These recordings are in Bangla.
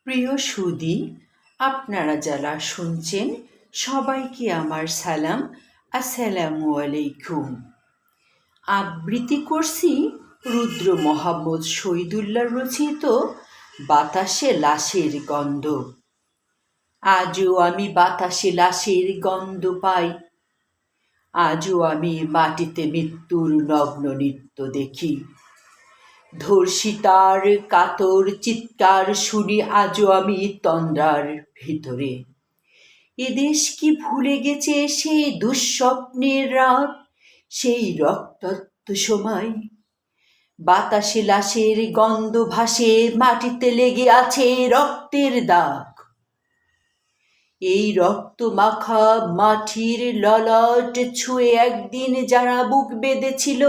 প্রিয় সুধী, আপনারা যারা শুনছেন সবাইকে আমার সালাম। আসসালামু আলাইকুম। আবৃত্তি করছি রুদ্র মোহাম্মদ শহীদুল্লাহ রচিত বাতাসে লাশের গন্ধ। আজও আমি বাতাসে লাশের গন্ধ পাই, আজও আমি মাটিতে মৃত্যুর নগ্ন নৃত্য দেখি। ধর্ষিতার কাতর চিৎকার শুনি আজও আমি তন্দ্রার ভিতরে। এদেশ কি ভুলে গেছে সেই দুঃস্বপ্নের রাত, সেই রক্তাক্ত সময়? বাতাসে লাশের গন্ধ ভাসে, মাটিতে লেগে আছে রক্তের দাগ। এই রক্ত মাখা মাটির ললাট ছুঁয়ে একদিন যারা বুক বেঁধেছিল,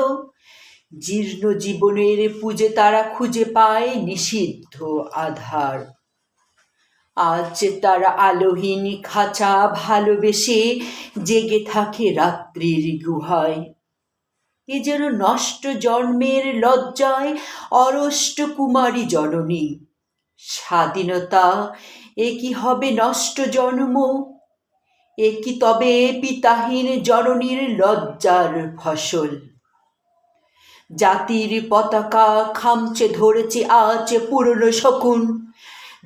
জীর্ণ জীবনের পুজে তারা খুঁজে পায় নিষিদ্ধ আধার। আজ তারা আলোহীন খাঁচা ভালোবেসে জেগে থাকে রাত্রির গুহায়। এ যেন নষ্ট জন্মের লজ্জায় অরষ্ট কুমারী জননী। স্বাধীনতা এ কি হবে নষ্ট জন্ম? এ কি তবে পিতাহীন জননীর লজ্জার ফসল? জাতির পতাকা খামচে ধরেছে আজ পুরনো শকুন,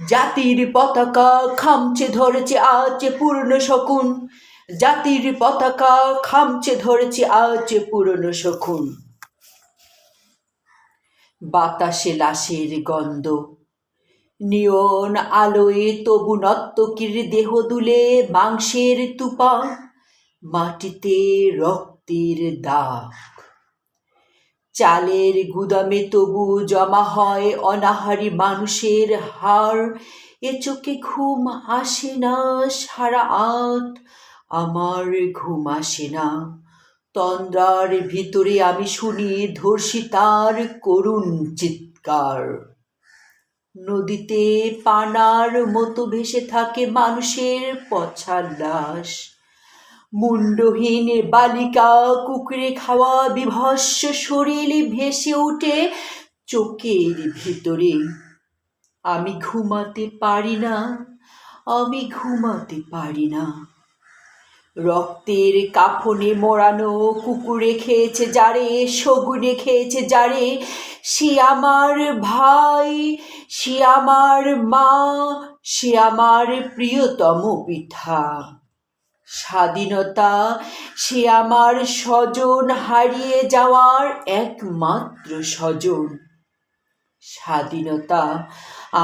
জাতির পতাকা খামচে ধরেছে আজ পুরনো শকুন, জাতির পতাকা খামচে ধরেছে আজ পুরনো শকুন। বাতাসে লাশের গন্ধ, নিয়ন আলোয় তবু নর্তকীর দেহ দুলে মাংসের তুপা, মাটিতে রক্তের দাগ। চালের গুদামে তবু জমা হয় অনাহারী মানুষের হাড়। এ চোখে ঘুম আসে না সারা আত, আমার ঘুম আসে না। তন্দ্রার ভিতরে আমি শুনি ধর্ষিতার করুণ চিৎকার। নদীতে পানার মতো ভেসে থাকে মানুষের পচা লাশ। মুন্ডহীন বালিকা কুকুরে খাওয়া বিভৎস শরীর ভেসে ওঠে চোখের ভিতরে। আমি ঘুমাতে পারি না, আমি ঘুমাতে পারি না। রক্তের কাফনে মোড়ানো কুকুরে খেয়েছে যারে, শগুনে খেয়েছে যারে, সে আমার ভাই, সে আমার মা, সে আমার প্রিয়তম পিঠা। স্বাধীনতা সে আমার স্বজন, হারিয়ে যাওয়ার একমাত্র স্বজন। স্বাধীনতা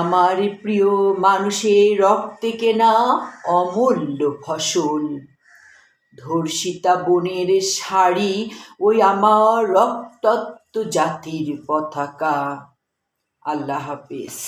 আমার প্রিয় মানুষের রক্তে কেনা অমূল্য ফসল। ধর্ষিতা বনের শাড়ি ওই আমার রক্তাক্ত জাতির পতাকা। আল্লাহ হাফেজ।